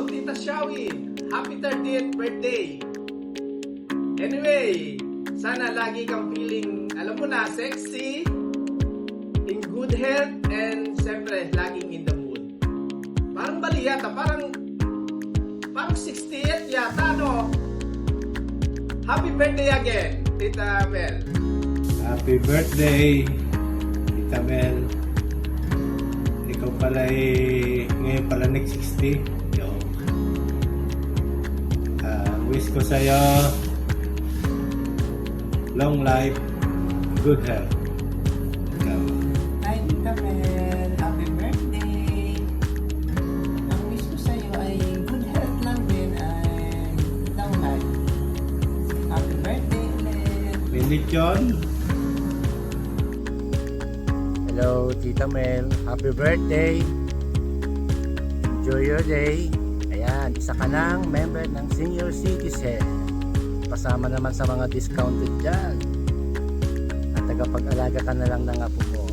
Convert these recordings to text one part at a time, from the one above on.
Tita Shawi! Happy 30th birthday! Anyway, sana lagi kang feeling, alam mo na, sexy, in good health, and siyempre, laging in the mood. Parang bali yata, parang 68 yata, no? Happy birthday again, Tita Mel. Happy birthday, Tita Mel. Ikaw pala ngayon pala next 60. Yo. Wish ko sa'yo long life, good health. Ikaw. Hi, Tita Mel. Happy birthday. Ang wish ko sa'yo ay good health lang din and long life. Happy birthday ulit. Benediction. Hello, Tita Mel. Happy birthday. Enjoy your day. Ayan, isa ka ng member ng senior citizen. Pasama naman sa mga discounted dyan. At tagapag-alaga ka na lang ng apo mo.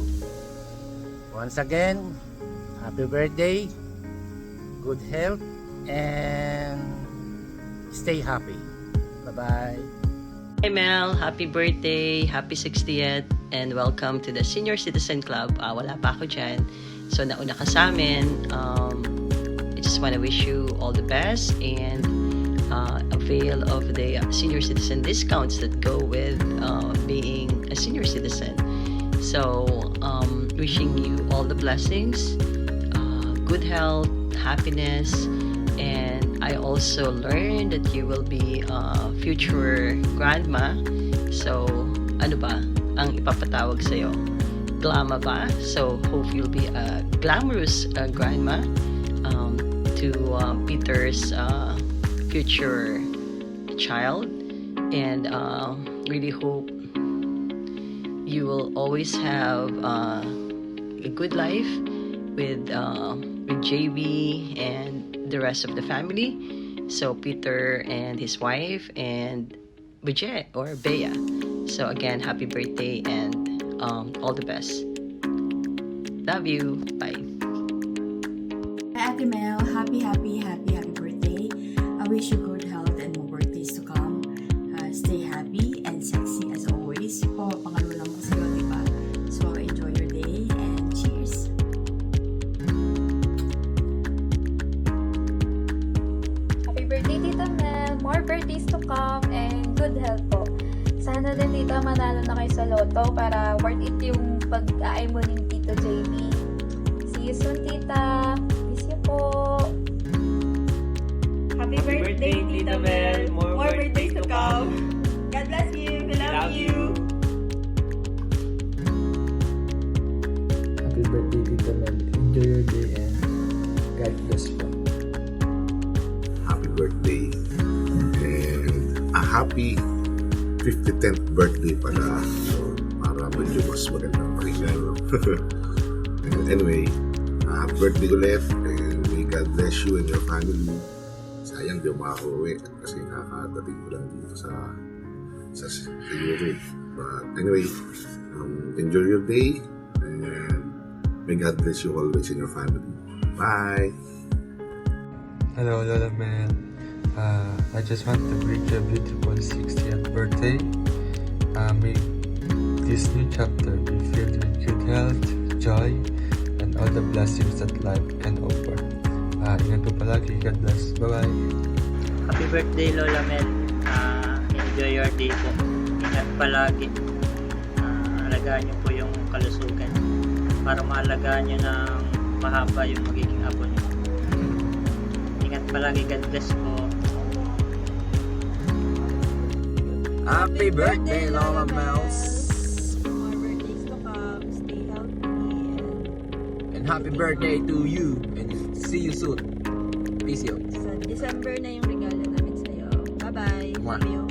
Once again, happy birthday. Good health. And stay happy. Bye-bye. Hi Mel, happy birthday, happy 60th, and welcome to the Senior Citizen Club. Wala pa ako dyan, so nauna ka sa amin. I just want to wish you all the best and avail of the senior citizen discounts that go with being a senior citizen. So, wishing you all the blessings, good health, happiness, and I also learned that you will be a future grandma. So, ano ba ang ipapatawag sa'yo? Glama ba? So, hope you'll be a glamorous grandma to Peter's future child. And really hope you will always have a good life with JB and the rest of the family. So Peter and his wife and Budget or Bea. So again, happy birthday and all the best. Love you. Bye. Hi Ate Mel, happy birthday. I wish you good health and more birthdays to come. Stay happy and sexy as always. Pangalawa lang mo sa'yo, diba? So enjoy your day and cheers. Happy birthday, Tita Mel. More birthdays to come and good health po. Sana din, Tita, manalo na kayo sa loto para worth it yung pag-aay mo ni Tito JB. See you soon, Tita. Miss you po. Happy birthday, Tita Mel. More birthdays to come. God bless you. We love you. Happy birthday, Tita Mel. Enjoy your day and God bless you. Happy birthday and a happy 50th birthday pala. So, para medyo mas magandang paligaro. Anyway, happy birthday ulit and may God bless you and your family. Sayang di makakauwi kasi nakakadating ko lang dito sa Europe. But anyway, enjoy your day and may God bless you always in your family. Bye! Hello, Lola Mel. I just want to greet your beautiful 60th birthday. May this new chapter be filled with good health, joy, and all the blessings that life can offer. Ingat po palagi. God bless. Bye-bye. Happy birthday, Lola Mel. Enjoy your day po. Ingat palagi. Alagaan niyo po yung kalusugan para maalagaan niyo ng mahaba yung magiging apo niyo. Ingat palagi. God bless po. Happy birthday, Lola Mels. More birthdays to come. Stay healthy And happy birthday to you. And see you soon. Peace out. Sa December na yung regalo namin sa'yo. Bye-bye. Mwah. Love you.